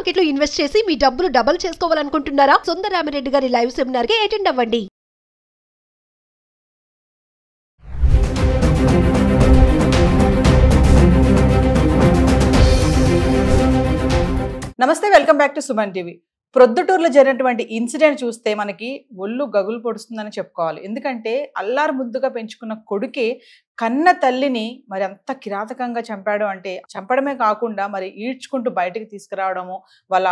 Market లో invest చేసి మీ డబ్బులు డబుల్ చేసుకోవాలనుకుంటున్నారా? సుందరరామిరెడ్డి గారి లైవ్ సెమినార్ కి అటెండ్ అవ్వండి. నమస్తే, welcome back to Suman TV. ప్రొద్దుటూరులో జరిగినటువంటి ఇన్సిడెంట్ చూస్తే మనకి ఒళ్ళు గగులు పొడుస్తుందని చెప్పుకోవాలి. ఎందుకంటే అల్లారు ముద్దుగా పెంచుకున్న కొడుకే కన్న తల్లిని మరి అంత కిరాతకంగా చంపాడు. అంటే చంపడమే కాకుండా మరి ఈడ్చుకుంటూ బయటకు తీసుకురావడము, వాళ్ళ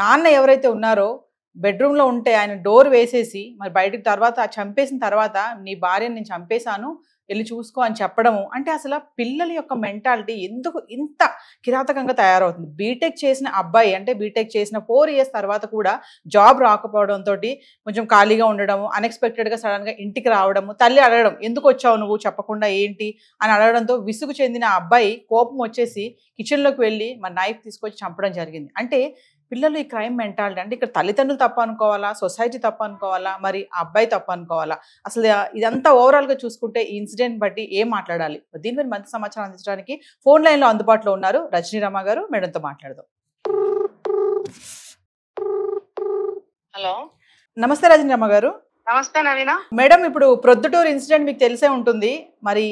నాన్న ఎవరైతే ఉన్నారో బెడ్రూమ్లో ఉంటే ఆయన డోర్ వేసేసి మరి బయటకు తర్వాత చంపేసిన తర్వాత నీ భార్యని నేను చంపేశాను, వెళ్ళి చూసుకో అని చెప్పడము. అంటే అసలు పిల్లల యొక్క మెంటాలిటీ ఎందుకు ఇంత కిరాతకంగా తయారవుతుంది? బీటెక్ చేసిన అబ్బాయి, అంటే బీటెక్ చేసిన 4 years తర్వాత కూడా జాబ్ రాకపోవడంతో కొంచెం ఖాళీగా ఉండడము, అన్ఎక్స్పెక్టెడ్గా సడన్గా ఇంటికి రావడము, తల్లి అడగడం ఎందుకు వచ్చావు నువ్వు చెప్పకుండా ఏంటి అని అడగడంతో విసుగు చెందిన అబ్బాయి కోపం వచ్చేసి కిచెన్లోకి వెళ్ళి మరి నైఫ్ తీసుకొచ్చి చంపడం జరిగింది. అంటే పిల్లలు ఈ క్రైమ్ మెంటాలిటీ, అంటే ఇక్కడ తల్లిదండ్రులు తప్పు అనుకోవాలా, సొసైటీ తప్పు అనుకోవాలా, మరి ఆ అబ్బాయి తప్పు అనుకోవాలా? అసలు ఇదంతా ఓవరాల్గా చూసుకుంటే ఈ ఇన్సిడెంట్ బట్టి ఏం మాట్లాడాలి? దీని మీద మంచి సమాచారం అందించడానికి ఫోన్ లైన్లో అందుబాటులో ఉన్నారు రజనీ రమ గారు. మేడంతో మాట్లాడదాం. హలో, నమస్తే రజనీ రమ గారు. నమస్తే నవీన మేడం, ఇప్పుడు ప్రొద్దుటూరు ఇన్సిడెంట్ మీకు తెలిసే ఉంటుంది. మరి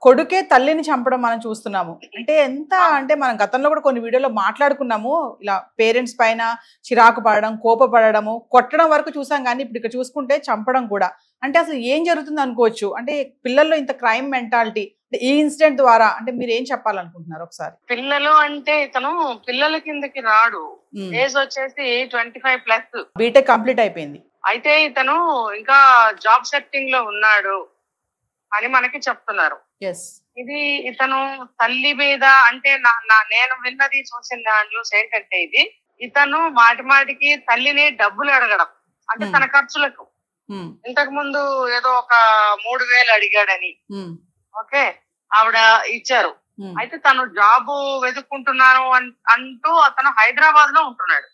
కొడుకే తల్లిని చంపడం మనం చూస్తున్నాము. అంటే ఎంత అంటే మనం గతంలో కూడా కొన్ని వీడియోలో మాట్లాడుకున్నాము, ఇలా పేరెంట్స్ పైన చిరాకు పడడం, కోపపడము, కొట్టడం వరకు చూసాం. కానీ ఇప్పుడు ఇక్కడ చూసుకుంటే చంపడం కూడా. అంటే అసలు ఏం జరుగుతుంది అనుకోవచ్చు? అంటే పిల్లల్లో ఇంత క్రైమ్ మెంటాలిటీ ఈ ఇన్సిడెంట్ ద్వారా అంటే మీరు ఏం చెప్పాలనుకుంటున్నారు? ఒకసారి పిల్లలు అంటే ఇతను పిల్లల కిందకి రాడు. ఏజ్ వచ్చేసి 25+. బీటెక్ కంప్లీట్ అయిపోయింది. అయితే ఇతను ఇంకా జాబ్ సెట్టింగ్ లో ఉన్నాడు అని మనకి చెప్తున్నారు. ఇది ఇతను తల్లి మీద అంటే నేను విన్నది చూసిన న్యూస్ ఏంటంటే ఇది ఇతను మాటికి తల్లిని డబ్బులు అడగడం, అంటే తన ఖర్చులకు. ఇంతకు ముందు ఏదో ఒక 3,000 అడిగాడని, ఓకే, ఆవిడ ఇచ్చారు. అయితే తను జాబ్ వెతుక్కుంటున్నాను అంటూ అతను హైదరాబాద్ లో ఉంటున్నాడు.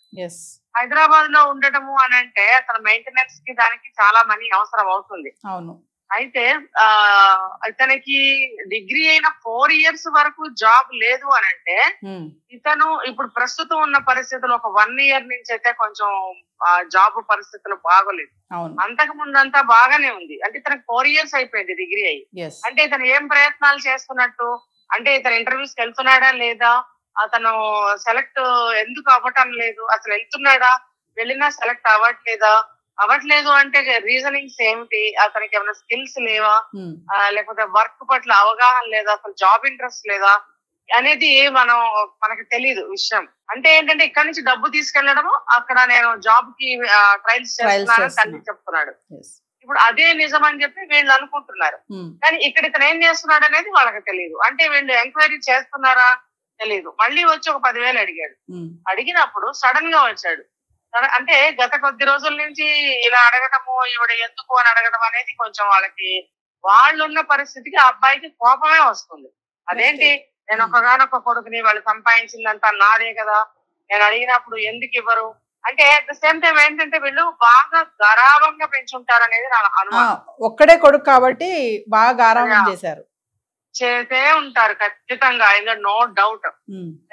హైదరాబాద్ లో ఉండటము అని అంటే అతను మెయింటెనెన్స్ కి దానికి చాలా మనీ అవసరం అవుతుంది. అవును. అయితే ఇతనికి డిగ్రీ అయిన 4 years వరకు జాబ్ లేదు అని అంటే ఇతను ఇప్పుడు ప్రస్తుతం ఉన్న పరిస్థితులు ఒక 1 year నుంచి అయితే కొంచెం జాబ్ పరిస్థితులు బాగోలేదు. అంతకు ముందంతా బాగానే ఉంది. అంటే ఇతనికి 4 years అయిపోయింది డిగ్రీ అయ్యి. అంటే ఇతను ఏం ప్రయత్నాలు చేస్తున్నట్టు, అంటే ఇతను ఇంటర్వ్యూస్ కి వెళ్తున్నాడా లేదా, అతను సెలెక్ట్ ఎందుకు అవ్వటం లేదు, అసలు వెళ్తున్నాడా, వెళ్ళినా సెలెక్ట్ అవ్వట్లేదు అంటే రీజనింగ్స్ ఏమిటి, అతనికి ఏమైనా స్కిల్స్ లేవా, లేకపోతే వర్క్ పట్ల అవగాహన లేదా, అసలు జాబ్ ఇంట్రెస్ట్ లేదా అనేది మనకి తెలియదు విషయం. అంటే ఏంటంటే ఇక్కడ నుంచి డబ్బు తీసుకెళ్లడము, అక్కడ నేను జాబ్ కి ట్రయల్స్ చేస్తున్నానని తల్లి చెప్తున్నాడు. ఇప్పుడు అదే నిజం అని చెప్పి వీళ్ళు అనుకుంటున్నారు. కానీ ఇక్కడ ఇతను ఏం చేస్తున్నాడు అనేది వాళ్ళకి తెలియదు. అంటే వీళ్ళు ఎంక్వైరీ చేస్తున్నారా తెలీదు. మళ్ళీ వచ్చి ఒక 10,000 అడిగాడు. అడిగినప్పుడు సడన్ గా వచ్చాడు. అంటే గత కొద్ది రోజుల నుంచి ఇలా అడగటము, ఈవిడ ఎందుకు అని అడగడం అనేది కొంచెం వాళ్ళకి, వాళ్ళున్న పరిస్థితికి ఆ అబ్బాయికి కోపమే వస్తుంది. అదేంటి, నేను ఒకగానొక కొడుకుని, వాళ్ళు సంపాదించిందంతా నాదే కదా, నేను అడిగినప్పుడు ఎందుకు ఇవ్వరు అంటే, అట్ ద సేమ్ టైం ఏంటంటే వీళ్ళు బాగా గారాబంగా పెంచుంటారు అనేది నా అనుమానం. ఒక్కడే కొడుకు కాబట్టి బాగా గారాబం చేశారు. చేసే ఉంటారు ఖచ్చితంగా, ఇంకా నో డౌట్.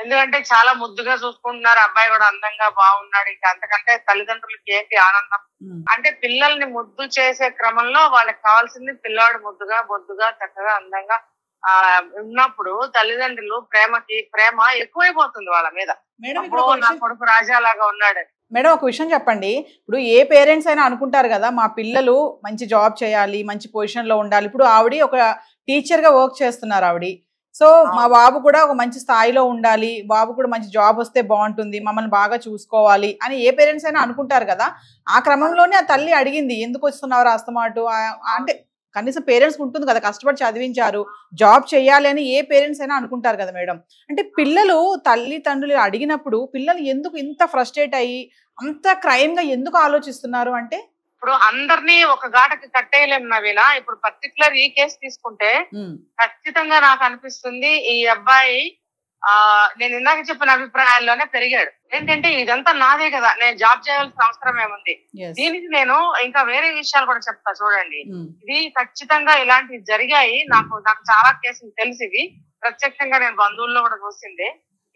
ఎందుకంటే చాలా ముద్దుగా చూసుకుంటున్నారు, అబ్బాయి కూడా అందంగా బాగున్నాడు. ఇంకా అంతకంటే తల్లిదండ్రులకి ఏంటి ఆనందం? అంటే పిల్లల్ని ముద్దు చేసే క్రమంలో వాళ్ళకి కావాల్సింది పిల్లాడు ముద్దుగా, బొద్దుగా, చక్కగా, అందంగా ఉన్నప్పుడు తల్లిదండ్రులు ప్రేమ ఎక్కువైపోతుంది వాళ్ళ మీద. నా కొడుకు రాజాలాగా ఉన్నాడు. మేడం, ఒక విషయం చెప్పండి. ఇప్పుడు ఏ పేరెంట్స్ అయినా అనుకుంటారు కదా, మా పిల్లలు మంచి జాబ్ చేయాలి, మంచి పొజిషన్ లో ఉండాలి. ఇప్పుడు ఆవిడ ఒక టీచర్ గా వర్క్ చేస్తున్నారు ఆవిడ. సో మా బాబు కూడా ఒక మంచి స్థాయిలో ఉండాలి, బాబు కూడా మంచి జాబ్ వస్తే బాగుంటుంది, మమ్మల్ని బాగా చూసుకోవాలి అని ఏ పేరెంట్స్ అయినా అనుకుంటారు కదా. ఆ క్రమంలోనే ఆ తల్లి అడిగింది, ఎందుకు వస్తున్నారు అస్తమాటు అంటే కనీసం పేరెంట్స్ ఉంటుంది కదా, కష్టపడి చదివించారు, జాబ్ చేయాలి అని ఏ పేరెంట్స్ అయినా అనుకుంటారు కదా మేడం. అంటే పిల్లలు తల్లిదండ్రులు అడిగినప్పుడు పిల్లలు ఎందుకు ఇంత ఫ్రస్ట్రేట్ అయ్యి అంత క్రైమ్ గా ఎందుకు ఆలోచిస్తున్నారు? అంటే ఇప్పుడు అందరినీ ఒక గాటకి కట్టేయలేము నవీన. ఇప్పుడు పర్టికులర్ ఈ కేసు తీసుకుంటే ఖచ్చితంగా నాకు అనిపిస్తుంది ఈ అబ్బాయి నేను ఇందాక చెప్పిన అభిప్రాయాల్లోనే పెరిగాడు. ఏంటంటే ఇదంతా నాదే కదా, నేను జాబ్ చేయాల్సిన అవసరం ఏముంది, దీనికి నేను ఇంకా వేరే విషయాలు కూడా చెప్తా చూడండి. ఇది ఖచ్చితంగా ఇలాంటివి జరిగాయి. నాకు చాలా కేసులు తెలిసివి, ప్రత్యక్షంగా నేను బంధువుల్లో కూడా చూసింది.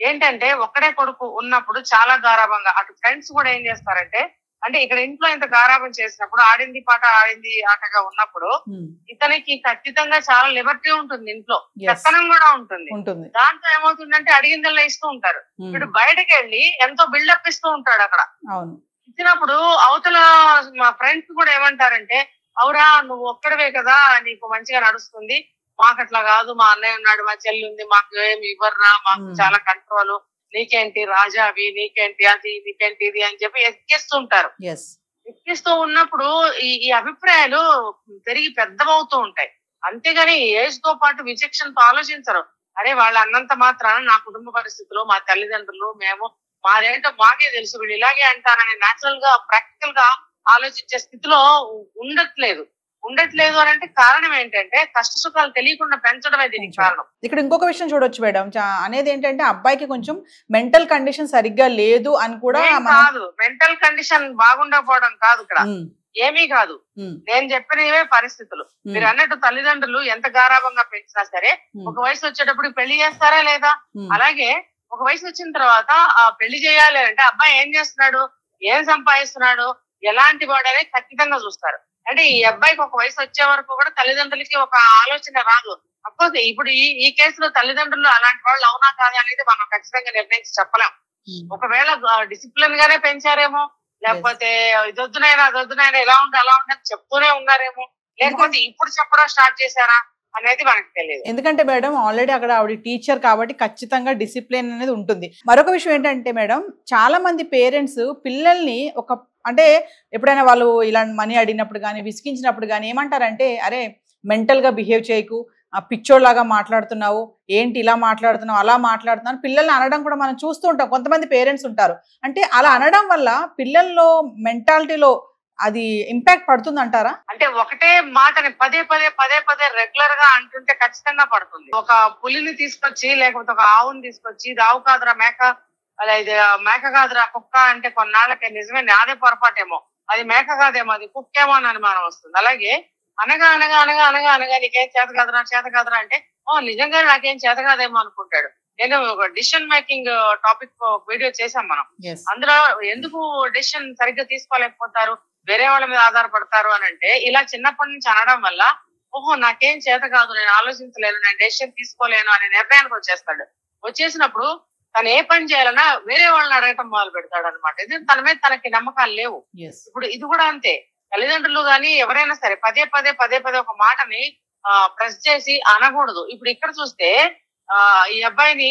ఏంటంటే ఒక్కడే కొడుకు ఉన్నప్పుడు చాలా గారాబంగా అటు ఫ్రెండ్స్ కూడా ఏం చేస్తారంటే, అంటే ఇక్కడ ఇంట్లో ఇంత గారాబం చేసినప్పుడు ఆడింది పాట ఆడింది ఆటగా ఉన్నప్పుడు ఇతనికి ఖచ్చితంగా చాలా లిబర్టీ ఉంటుంది, ఇంట్లో పెత్తనం కూడా ఉంటుంది. దాంతో ఏమవుతుందంటే అడిగిందల్లా ఇస్తూ ఉంటారు. ఇప్పుడు బయటకు వెళ్ళి ఎంతో బిల్డప్ ఇస్తూ ఉంటాడు అక్కడ. ఇచ్చినప్పుడు అవతల మా ఫ్రెండ్స్ కూడా ఏమంటారంటే, అవురా నువ్వు ఒక్కడవే కదా నీకు మంచిగా నడుస్తుంది, మాకు అట్లా కాదు, మా అన్నయ్య ఉన్నాడు, మా చెల్లి ఉంది, మాకు ఏమి ఇవ్వరా, మాకు చాలా కంట్రోల్, నీకేంటి రాజావి, నీకేంటి అది, నీకేంటి ఇది అని చెప్పి ఎక్కిస్తుంటారు. ఎక్కిస్తూ ఉన్నప్పుడు ఈ అభిప్రాయాలు పెరిగి పెద్దమవుతూ ఉంటాయి. అంతేగాని ఏజ్ తో పాటు విచక్షణతో ఆలోచించరు. అరే వాళ్ళు అన్నంత మాత్రాన నా కుటుంబ పరిస్థితులు, మా తల్లిదండ్రులు, మేము మాదేంటో మాకే తెలుసు, వీళ్ళు ఇలాగే అంటారని నేచురల్ గా ప్రాక్టికల్ గా ఆలోచించే స్థితిలో ఉండట్లేదు అని అంటే కారణం ఏంటంటే కష్ట సుఖాలు తెలియకుండా పెంచడమే దీనికి కారణం. ఇక్కడ ఇంకొక విషయం చూడొచ్చు మేడం, అనేది ఏంటంటే అబ్బాయికి కొంచెం మెంటల్ కండిషన్ సరిగ్గా లేదు అని కూడా కాదు. మెంటల్ కండిషన్ బాగుండకపోవడం కాదు, ఇక్కడ ఏమీ కాదు. నేను చెప్పినవే పరిస్థితులు. మీరు అన్నట్టు తల్లిదండ్రులు ఎంత గారాభంగా పెంచినా సరే ఒక వయసు వచ్చేటప్పుడు పెళ్లి చేస్తారా లేదా, అలాగే ఒక వయసు వచ్చిన తర్వాత ఆ పెళ్లి చేయాలి అంటే అబ్బాయి ఏం చేస్తున్నాడు, ఏం సంపాదిస్తున్నాడు, ఎలాంటి వాడనే ఖచ్చితంగా చూస్తారు. అంటే ఈ అబ్బాయికి ఒక వయసు వచ్చే వరకు కూడా తల్లిదండ్రులకి ఒక ఆలోచన రాదు. అఫ్కోర్స్ ఇప్పుడు ఈ కేసులో తల్లిదండ్రులు అలాంటి వాళ్ళు అవునా కాదా అనేది మనం ఖచ్చితంగా నిర్ణయించి చెప్పలేం. ఒకవేళ డిసిప్లిన్ గానే పెంచారేమో, లేకపోతే ఇదొద్దునైనా అదొద్దునైనా ఎలా ఉండి అలా ఉండని చెప్తూనే ఉన్నారేమో, లేకపోతే ఇప్పుడు చెప్పడం స్టార్ట్ చేశారా అనేది మనకు తెలియదు. ఎందుకంటే మేడం ఆల్రెడీ అక్కడ ఆవిడ టీచర్ కాబట్టి ఖచ్చితంగా డిసిప్లిన్ అనేది ఉంటుంది. మరొక విషయం ఏంటంటే మేడం, చాలా మంది పేరెంట్స్ పిల్లల్ని అంటే ఎప్పుడైనా వాళ్ళు ఇలా మనీ అడిగినప్పుడు కానీ విసిగించినప్పుడు కానీ ఏమంటారంటే, అరే మెంటల్ గా బిహేవ్ చేయకు, పిచ్చోళ్ళలాగా మాట్లాడుతున్నావు, ఏంటి ఇలా మాట్లాడుతున్నావు, అలా మాట్లాడుతున్నావు పిల్లల్ని అనడం కూడా మనం చూస్తూ ఉంటాం. కొంతమంది పేరెంట్స్ ఉంటారు, అంటే అలా అనడం వల్ల పిల్లల్లో మెంటాలిటీలో అది ఇంపాక్ట్ పడుతుంది అంటారా? అంటే ఒకటే మాటని పదే పదే రెగ్యులర్ గా అంటుంటే ఖచ్చితంగా పడుతుంది. ఒక పులిని తీసుకొచ్చి లేకపోతే ఒక ఆవుని తీసుకొచ్చి ఇది ఆవు కాదురా మేక, అలా ఇది మేక కాదురా కుక్క అంటే కొన్నాళ్ళకి నిజమే నాదే పొరపాటేమో, అది మేక కాదేమో అది కుక్కేమో అని అనుమానం వస్తుంది. అలాగే అనగా అనగా అనగా అనగా అనగా నీకేం చేత కాదురా అంటే నిజంగా నాకేం చేత కాదేమో అనుకుంటాడు. నేను ఒక డిసిషన్ మేకింగ్ టాపిక్ వీడియో చేశాం మనం. అందులో ఎందుకు డిసిషన్ సరిగ్గా తీసుకోలేకపోతారు, వేరే వాళ్ళ మీద ఆధారపడతారు అని అంటే, ఇలా చిన్నప్పటి నుంచి అనడం వల్ల ఓహో నాకేం చేత కాదు, నేను ఆలోచించలేను, నేను డెసిషన్ తీసుకోలేను అనే నిర్ణయానికి వచ్చేసినప్పుడు తను ఏ పని చేయాలన్నా వేరే వాళ్ళని అడగటం మొదలు పెడతాడు అనమాట. ఇది తన మీద తనకి నమ్మకాలు లేవు. ఇప్పుడు ఇది కూడా అంతే, తల్లిదండ్రులు గాని ఎవరైనా సరే పదే ఒక మాటని ప్రెస్ చేసి అనకూడదు. ఇప్పుడు ఇక్కడ చూస్తే ఈ అబ్బాయిని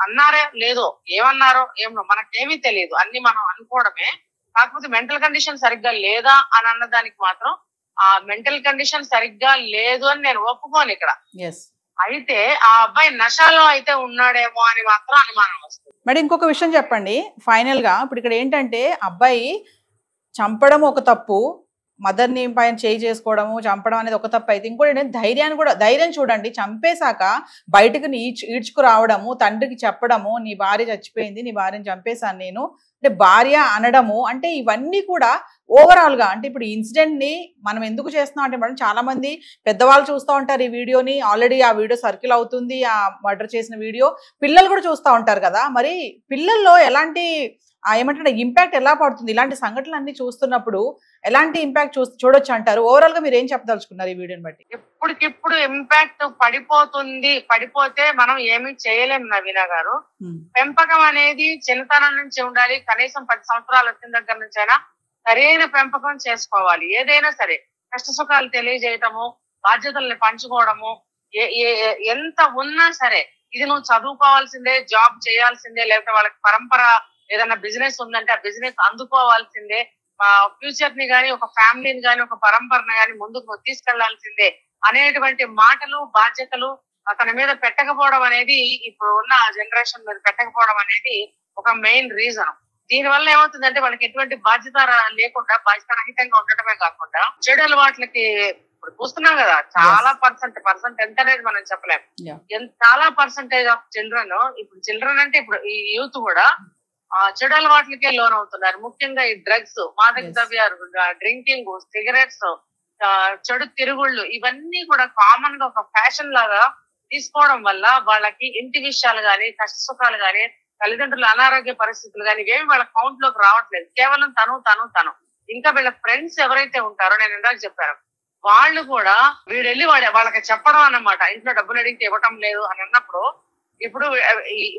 అన్నారే లేదో, ఏమన్నారో ఏమో మనకేమీ తెలియదు, అన్ని మనం అనుకోవడమే. కాకపోతే మెంటల్ కండిషన్ సరిగ్గా లేదా అని అన్నదానికి మాత్రం ఆ మెంటల్ కండిషన్ సరిగ్గా లేదు అని నేను ఒప్పుకోను ఇక్కడ. అయితే ఆ అబ్బాయి నశాలో అయితే ఉన్నాడేమో అని మాత్రం అనుమానం వస్తుంది. మరి ఇంకొక విషయం చెప్పండి ఫైనల్ గా, ఇప్పుడు ఇక్కడ ఏంటంటే అబ్బాయి చంపడం ఒక తప్పు, మదర్ని పైన చేయి చేసుకోవడము చంపడం అనేది ఒక తప్పు అయితే, ఇంకోటి ధైర్యం చూడండి, చంపేశాక బయటకు ఈడ్చుకు రావడము, తండ్రికి చెప్పడము నీ భార్య చచ్చిపోయింది, నీ భార్యని చంపేశాను నేను అంటే భార్య అనడము, అంటే ఇవన్నీ కూడా ఓవరాల్ గా అంటే ఇప్పుడు ఇన్సిడెంట్ ని మనం ఎందుకు చేస్తున్నాం అంటే మేడం, చాలా మంది పెద్దవాళ్ళు చూస్తూ ఉంటారు ఈ వీడియోని, ఆల్రెడీ ఆ వీడియో సర్కిల్ అవుతుంది, ఆ మర్డర్ చేసిన వీడియో పిల్లలు కూడా చూస్తూ ఉంటారు కదా, మరి పిల్లల్లో ఎలాంటి ఏమంటే ఇంపాక్ట్ ఎలా పడుతుంది, ఇలాంటి సంఘటనలు అన్ని చూస్తున్నప్పుడు ఎలాంటి ఇంపాక్ట్ చూడొచ్చు అంటారు? ఓవరాల్ గా మీరు ఏం చెప్పదలుచుకున్నారు ఈ వీడియోని బట్టి? ఇప్పటికిప్పుడు ఇంపాక్ట్ పడిపోతే మనం ఏమీ చేయలేము నవీన గారు. పెంపకం అనేది చిన్నతనం నుంచి ఉండాలి, కనీసం 10 సంవత్సరాలు వచ్చిన దగ్గర నుంచి అయినా సరైన పెంపకం చేసుకోవాలి. ఏదైనా సరే కష్ట సుఖాలు తెలియజేయటము, బాధ్యతల్ని పంచుకోవడము, ఎంత ఉన్నా సరే ఇది నువ్వు చదువుకోవాల్సిందే, జాబ్ చేయాల్సిందే, లేకపోతే వాళ్ళకి పరంపర ఏదైనా బిజినెస్ ఉందంటే ఆ బిజినెస్ అందుకోవాల్సిందే, ఫ్యూచర్ ని గాని ఒక ఫ్యామిలీని గాని ఒక పరంపరని గాని ముందుకు తీసుకెళ్లాల్సిందే అనేటువంటి మాటలు బాధ్యతలు అతని మీద పెట్టకపోవడం అనేది, ఇప్పుడు ఉన్న జనరేషన్ మీద పెట్టకపోవడం అనేది ఒక మెయిన్ రీజన్. దీని వల్ల ఏమవుతుందంటే వాళ్ళకి ఎటువంటి బాధ్యత లేకుండా బాధ్యత రహితంగా ఉండటమే కాకుండా చెడు అలవాట్లకి ఇప్పుడు చూస్తున్నాం కదా, చాలా పర్సెంట్ ఎంత అనేది మనం చెప్పలేము. చాలా పర్సెంటేజ్ ఆఫ్ చిల్డ్రన్, ఇప్పుడు చిల్డ్రన్ అంటే ఇప్పుడు ఈ యూత్ కూడా చెడు అలవాట్లకే లోన్ అవుతున్నారు. ముఖ్యంగా ఈ డ్రగ్స్, మాదక ద్రవ్యాలు, డ్రింకింగ్, సిగరెట్స్, చెడు తిరుగుళ్ళు, ఇవన్నీ కూడా కామన్ గా ఒక ఫ్యాషన్ లాగా తీసుకోవడం వల్ల వాళ్ళకి ఇంటి విషయాలు గాని కష్ట సుఖాలు గాని తల్లిదండ్రుల అనారోగ్య పరిస్థితులు కానీ ఇవేమి వాళ్ళ కౌంట్ లోకి రావట్లేదు. కేవలం తను ఇంకా వీళ్ళ ఫ్రెండ్స్ ఎవరైతే ఉంటారో, నేను ఇందాక చెప్పాను, వాళ్ళు కూడా వీడెళ్ళి వాళ్ళకి చెప్పడం అన్నమాట, ఇంట్లో డబ్బులు అడిగితే ఇవ్వటం లేదు అని అన్నప్పుడు, ఇప్పుడు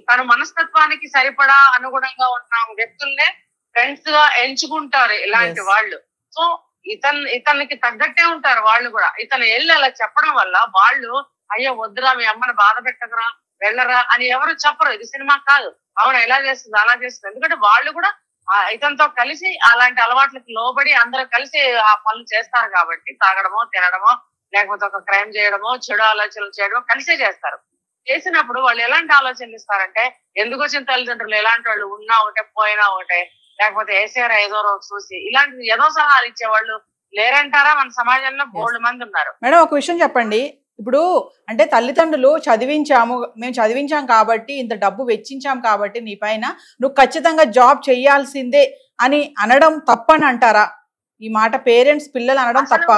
తన మనస్తత్వానికి సరిపడా అనుగుణంగా ఉన్న వ్యక్తుల్నే ఫ్రెండ్స్ గా ఎంచుకుంటారు ఇలాంటి వాళ్ళు. సో ఇతనికి తగ్గట్టే ఉంటారు వాళ్ళు కూడా. ఇతను వెళ్ళి అలా చెప్పడం వల్ల వాళ్ళు, అయ్యో వద్దురా మీ అమ్మని బాధ పెట్టకురా, వెళ్ళరా అని ఎవరు చెప్పరు. ఇది సినిమా కాదు, అవును ఎలా చేస్తుంది అలా చేస్తుంది. ఎందుకంటే వాళ్ళు కూడా ఇతనితో కలిసి అలాంటి అలవాట్లకు లోబడి అందరూ కలిసి ఆ పనులు చేస్తారు కాబట్టి, తాగడమో తినడమో లేకపోతే ఒక క్రైమ్ చేయడమో చెడు ఆలోచనలు చేయడమో కలిసే చేస్తారు. చేసినప్పుడు వాళ్ళు ఎలాంటి ఆలోచనలు ఇస్తారంటే, ఎందుకు వచ్చిన తల్లిదండ్రులు ఎలాంటి వాళ్ళు ఉన్నా ఒకటే పోయినా ఒకటే, లేకపోతే వేసారా ఏదో రోజు చూసి, ఇలాంటి ఏదో సలహాలు ఇచ్చేవాళ్ళు లేరంటారా మన సమాజంలో బోల్డ్ మంది ఉన్నారు. మేడం ఒక విషయం చెప్పండి, ఇప్పుడు అంటే తల్లిదండ్రులు మేము చదివించాం కాబట్టి, ఇంత డబ్బు వెచ్చించాం కాబట్టి నీ పైన నువ్వు ఖచ్చితంగా జాబ్ చేయాల్సిందే అని అనడం తప్పని అంటారా? ఈ మాట పేరెంట్స్ పిల్లలు అనడం తప్ప?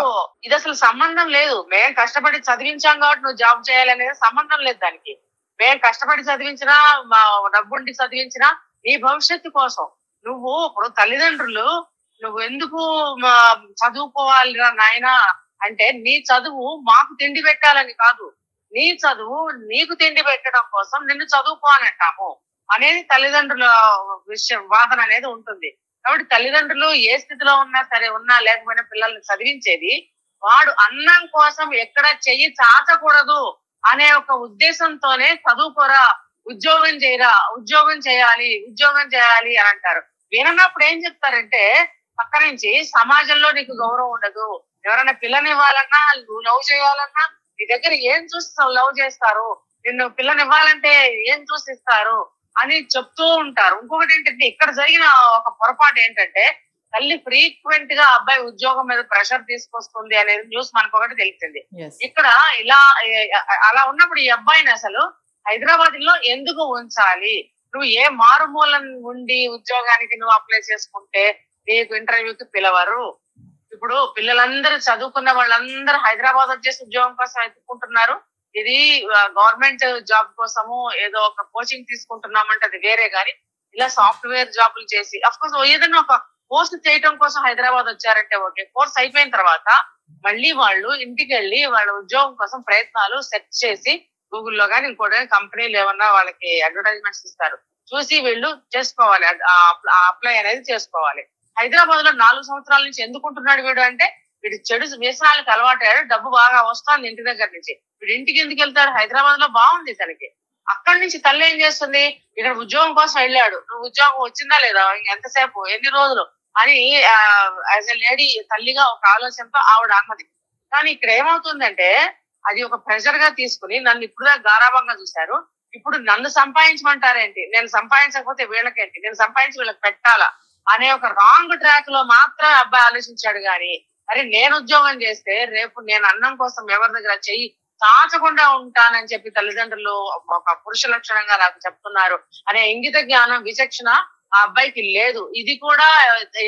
ఇది అసలు సంబంధం లేదు. మేము కష్టపడి చదివించాం కాబట్టి నువ్వు జాబ్ చేయాలనేది సంబంధం లేదు దానికి. మేము కష్టపడి చదివించినా, డబ్బుండి చదివించినా నీ భవిష్యత్తు కోసం. నువ్వు ఇప్పుడు తల్లిదండ్రులు నువ్వు ఎందుకు చదువుకోవాలిరా నాయనా అంటే, నీ చదువు మాకు తిండి పెట్టాలని కాదు, నీ చదువు నీకు తిండి పెట్టడం కోసం నిన్ను చదువుకో అని అంటాము అనేది తల్లిదండ్రుల వాదన అనేది ఉంటుంది. కాబట్టి తల్లిదండ్రులు ఏ స్థితిలో ఉన్నా సరే, ఉన్నా లేకపోయినా పిల్లల్ని చదివించేది వాడు అన్నం కోసం ఎక్కడ చెయ్యి చాచకూడదు అనే ఒక ఉద్దేశంతోనే చదువుకోరా, ఉద్యోగం చేయరా, ఉద్యోగం చేయాలి అని అంటారు. వినప్పుడు ఏం చెప్తారంటే, పక్క నుంచి సమాజంలో నీకు గౌరవం ఉండదు, ఎవరైనా పిల్లనివ్వాలన్నా నువ్వు లవ్ చేయాలన్నా నీ దగ్గర ఏం చూసి లవ్ చేస్తారు, నిన్ను పిల్లనివ్వాలంటే ఏం చూసిస్తారు అని చెప్తూ ఉంటారు. ఇంకొకటి ఏంటంటే, ఇక్కడ జరిగిన ఒక పొరపాటు ఏంటంటే, తల్లి ఫ్రీక్వెంట్ గా అబ్బాయి ఉద్యోగం మీద ప్రెషర్ తీసుకొస్తుంది అనేది న్యూస్ మనకు ఒకటి తెలిసింది. ఇక్కడ అలా ఉన్నప్పుడు ఈ అబ్బాయిని అసలు హైదరాబాద్ లో ఎందుకు ఉంచాలి? నువ్వు ఏ మారుమూల ఉండి ఉద్యోగానికి నువ్వు అప్లై చేసుకుంటే నీకు ఇంటర్వ్యూకి పిలవరు. ఇప్పుడు పిల్లలందరూ చదువుకున్న వాళ్ళందరూ హైదరాబాద్ వచ్చేసి ఉద్యోగం కోసం ఎత్తుకుంటున్నారు. ఇది గవర్నమెంట్ జాబ్ కోసము ఏదో ఒక కోచింగ్ తీసుకుంటున్నామంటే అది వేరే, గాని ఇలా సాఫ్ట్వేర్ జాబులు చేసి, అఫ్ కోర్స్ ఏదైనా ఒక కోర్స్ చేయటం కోసం హైదరాబాద్ వచ్చారంటే ఓకే. కోర్స్ అయిపోయిన తర్వాత మళ్ళీ వాళ్ళు ఇంటికి వెళ్ళి వాళ్ళ ఉద్యోగం కోసం ప్రయత్నాలు సెర్చ్ చేసి గూగుల్లో గానీ ఇంకోటి కంపెనీలు ఏమన్నా వాళ్ళకి అడ్వర్టైజ్మెంట్స్ ఇస్తారు, చూసి వీళ్ళు చేసుకోవాలి, అప్లై అనేది చేసుకోవాలి. హైదరాబాద్ లో 4 సంవత్సరాల నుంచి ఎందుకుంటున్నాడు వీడు అంటే, వీడు చెడు వ్యసనాలకు అలవాటయ్యాడు, డబ్బు బాగా వస్తుంది ఇంటి దగ్గర నుంచి. వీడు ఇంటికి ఎందుకు వెళ్తాడు? హైదరాబాద్ లో బాగుంది తనకి. అక్కడి నుంచి తల్లి ఏం చేస్తుంది, ఇక్కడ ఉద్యోగం కోసం వెళ్ళాడు, నువ్వు ఉద్యోగం వచ్చిందా లేదా, ఎంతసేపు, ఎన్ని రోజులు అని యాజ్ ఎ లేడీ తల్లిగా ఒక ఆలోచనతో ఆవిడ అన్నది. కానీ ఇక్కడ ఏమవుతుందంటే, అది ఒక ప్రెషర్ గా తీసుకుని నన్ను ఇప్పుడు గారాభంగా చూశారు, ఇప్పుడు నన్ను సంపాదించమంటారేంటి, నేను సంపాదించకపోతే వీళ్ళకేంటి, నేను సంపాదించి వీళ్ళకి పెట్టాలా అనే ఒక రాంగ్ ట్రాక్ లో మాత్రమే అబ్బాయి ఆలోచించాడు. గాని అరే నేను ఉద్యోగం చేస్తే రేపు నేను అన్నం కోసం ఎవరి దగ్గర చెయ్యి చాచకుండా ఉంటానని చెప్పి తల్లిదండ్రులు ఒక పురుష లక్షణంగా నాకు చెప్తున్నారు అనే ఇంగిత జ్ఞానం, విచక్షణ ఆ అబ్బాయికి లేదు. ఇది కూడా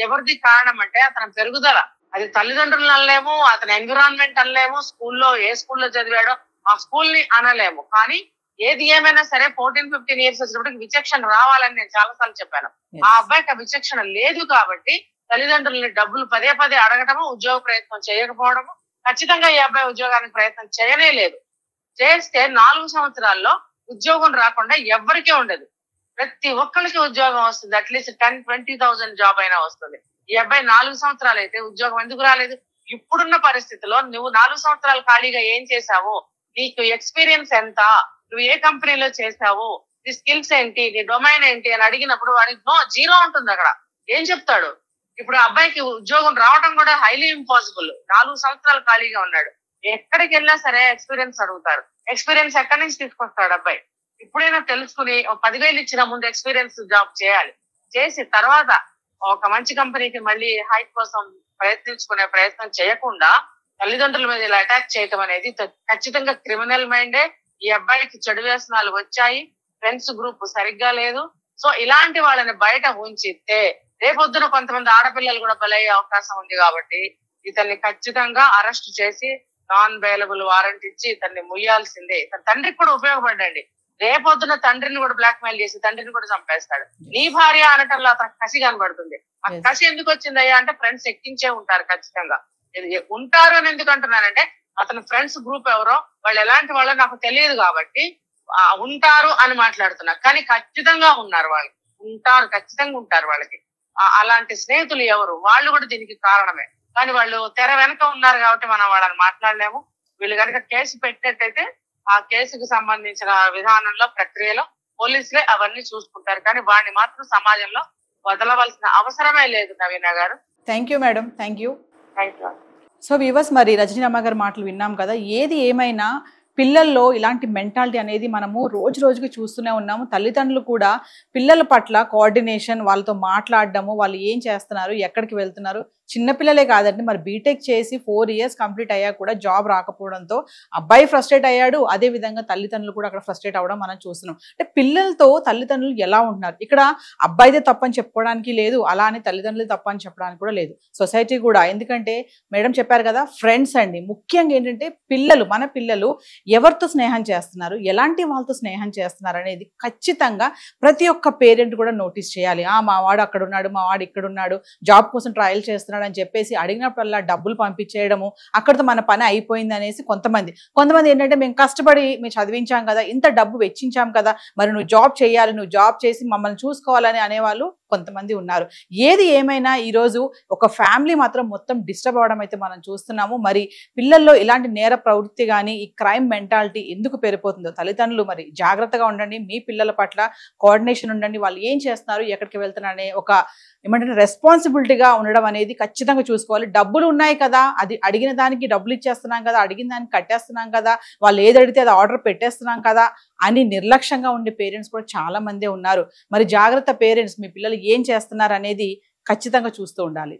ఎవరిది కారణం అంటే అతని పెరుగుదల. అది తల్లిదండ్రులు అనలేము, అతని ఎన్విరాన్మెంట్ అనలేము, స్కూల్లో ఏ స్కూల్లో చదివాడో ఆ స్కూల్ ని అనలేము. కానీ ఏది ఏమైనా సరే 14-15 ఇయర్స్ వచ్చినప్పటికి విచక్షణ రావాలని నేను చాలా సార్లు చెప్పాను. ఆ అబ్బాయికి ఆ విచక్షణ లేదు కాబట్టి తల్లిదండ్రులని డబ్బులు పదే అడగటము, ఉద్యోగ ప్రయత్నం చేయకపోవడము. ఖచ్చితంగా ఈ అబ్బాయి ఉద్యోగానికి ప్రయత్నం చేయనే లేదు. చేస్తే 4 సంవత్సరాల్లో ఉద్యోగం రాకుండా ఎవ్వరికీ ఉండదు. ప్రతి ఒక్కరికి ఉద్యోగం వస్తుంది, అట్లీస్ట్ 10-20,000 జాబ్ అయినా వస్తుంది. ఈ అబ్బాయి 4 సంవత్సరాలు అయితే ఉద్యోగం ఎందుకు రాలేదు? ఇప్పుడున్న పరిస్థితిలో నువ్వు 4 సంవత్సరాలు ఖాళీగా ఏం చేశావు, నీకు ఎక్స్పీరియన్స్ ఎంత, నువ్వు ఏ కంపెనీలో చేసావు, నీ స్కిల్స్ ఏంటి, నీ డొమైన్ ఏంటి అని అడిగినప్పుడు వాడికి జీరో ఉంటుంది. అక్కడ ఏం చెప్తాడు? ఇప్పుడు ఆ అబ్బాయికి ఉద్యోగం రావడం కూడా హైలీ ఇంపాసిబుల్. 4 సంవత్సరాలు ఖాళీగా ఉన్నాడు. ఎక్కడికి వెళ్ళినా సరే ఎక్స్పీరియన్స్ అడుగుతారు. ఎక్స్పీరియన్స్ ఎక్కడి నుంచి తీసుకొస్తాడు అబ్బాయి? ఇప్పుడైనా తెలుసుకుని 10,000 ఇచ్చిన ముందు ఎక్స్పీరియన్స్ జాబ్ చేయాలి. చేసి తర్వాత ఒక మంచి కంపెనీకి మళ్ళీ హైక్ కోసం ప్రయత్నించుకునే ప్రయత్నం చేయకుండా తల్లిదండ్రుల మీద ఇలా అటాక్ చేయటం అనేది ఖచ్చితంగా క్రిమినల్ మైండే. ఈ అబ్బాయికి చెడు వ్యసనాలు వచ్చాయి, ఫ్రెండ్స్ గ్రూప్ సరిగ్గా లేదు. సో ఇలాంటి వాళ్ళని బయట ఉంచితే రేపొద్దున కొంతమంది ఆడపిల్లలు కూడా బలయ్యే అవకాశం ఉంది. కాబట్టి ఇతన్ని ఖచ్చితంగా అరెస్ట్ చేసి నాన్ బెయిలబుల్ వారెంట్ ఇచ్చి ఇతన్ని ముయ్యాల్సిందే. ఇతని తండ్రికి కూడా ఉపయోగపడండి. రేపొద్దున తండ్రిని కూడా బ్లాక్ మెయిల్ చేసి తండ్రిని కూడా చంపేస్తాడు. నీ భార్య అనటంలో అతను కసి కనబడుతుంది. ఆ కసి ఎందుకు వచ్చిందయ్యా అంటే ఫ్రెండ్స్ ఎక్కించే ఉంటారు ఖచ్చితంగా. ఉంటారు అని ఎందుకు అంటున్నానంటే అతని ఫ్రెండ్స్ గ్రూప్ ఎవరో వాళ్ళు ఎలాంటి వాళ్ళో నాకు తెలియదు కాబట్టి ఉంటారు అని మాట్లాడుతున్నా. కానీ ఖచ్చితంగా ఉన్నారు, వాళ్ళు ఉంటారు, ఖచ్చితంగా ఉంటారు. వాళ్ళకి అలాంటి స్నేహితులు ఎవరు, వాళ్ళు కూడా దీనికి కారణమే. కానీ వాళ్ళు తెర వెనక ఉన్నారు కాబట్టి మనం వాళ్ళని మాట్లాడలేము. వీళ్ళు కనుక కేసు పెట్టినట్టయితే ఆ కేసుకు సంబంధించిన విధానంలో ప్రక్రియలో పోలీసులే అవన్నీ చూసుకుంటారు. కానీ వాడిని మాత్రం సమాజంలో వదలవలసిన అవసరమే లేదు. నవీన గారు thank you madam, thank you. So viewers, మరి రజనీరమ్మ గారి మాటలు విన్నాం కదా. ఏది ఏమైనా పిల్లల్లో ఇలాంటి మెంటాలిటీ అనేది మనము రోజు రోజుకి చూస్తూనే ఉన్నాము. తల్లిదండ్రులు కూడా పిల్లల పట్ల కోఆర్డినేషన్, వాళ్ళతో మాట్లాడడము, వాళ్ళు ఏం చేస్తున్నారు, ఎక్కడికి వెళ్తున్నారు, చిన్నపిల్లలే కాదండి, మరి బీటెక్ చేసి 4 years కంప్లీట్ అయ్యా కూడా జాబ్ రాకపోవడంతో అబ్బాయి ఫ్రస్ట్రేట్ అయ్యాడు. అదే విధంగా తల్లిదండ్రులు కూడా అక్కడ ఫ్రస్ట్రేట్ అవ్వడం మనం చూస్తున్నాం. అంటే పిల్లలతో తల్లిదండ్రులు ఎలా ఉంటున్నారు, ఇక్కడ అబ్బాయిదే తప్పని చెప్పుకోవడానికి లేదు, అలా అని తల్లిదండ్రులు తప్పని చెప్పడానికి కూడా లేదు, సొసైటీ కూడా. ఎందుకంటే మేడం చెప్పారు కదా, ఫ్రెండ్స్ అండి. ముఖ్యంగా ఏంటంటే పిల్లలు, మన పిల్లలు ఎవరితో స్నేహం చేస్తున్నారు, ఎలాంటి వాళ్ళతో స్నేహం చేస్తున్నారు అనేది ఖచ్చితంగా ప్రతి ఒక్క పేరెంట్ కూడా నోటీస్ చేయాలి. మా వాడు అక్కడ ఉన్నాడు, మా వాడు ఇక్కడ ఉన్నాడు, జాబ్ కోసం ట్రయల్ చేస్తున్నాడు అని చెప్పేసి అడిగినప్పుడల్లా డబ్బులు పంపించేయడము, అక్కడితో మన పని అయిపోయింది అనేసి కొంతమంది ఏంటంటే మేము కష్టపడి మేము చదివించాం కదా, ఇంత డబ్బు వెచ్చించాం కదా, మరి నువ్వు జాబ్ చేయాలి, నువ్వు జాబ్ చేసి మమ్మల్ని చూసుకోవాలని అనేవాళ్ళు కొంతమంది ఉన్నారు. ఏది ఏమైనా ఈరోజు ఒక ఫ్యామిలీ మాత్రం మొత్తం డిస్టర్బ్ అవడం అయితే మనం చూస్తున్నాము. మరి పిల్లల్లో ఇలాంటి నేర ప్రవృత్తి కానీ ఈ క్రైమ్ మెంటాలిటీ ఎందుకు పెరిగిపోతుందో తల్లిదండ్రులు మరి జాగ్రత్తగా ఉండండి. మీ పిల్లల పట్ల కోఆర్డినేషన్ ఉండండి. వాళ్ళు ఏం చేస్తున్నారు, ఎక్కడికి వెళ్తున్నారు అనే ఒక ఏమంటే రెస్పాన్సిబిలిటీగా ఉండడం అనేది ఖచ్చితంగా చూసుకోవాలి. డబ్బులు ఉన్నాయి కదా, అది అడిగిన దానికి డబ్బులు ఇచ్చేస్తున్నాం కదా, అడిగిన దానికి కట్టేస్తున్నాం కదా, వాళ్ళు ఏది అడిగితే అది ఆర్డర్ పెట్టేస్తున్నాం కదా అని నిర్లక్ష్యంగా ఉండే పేరెంట్స్ కూడా చాలా మందే ఉన్నారు. మరి జాగ్రత్త పేరెంట్స్, మీ పిల్లలు ఏం చేస్తున్నారు అనేది ఖచ్చితంగా చూస్తూ ఉండాలి.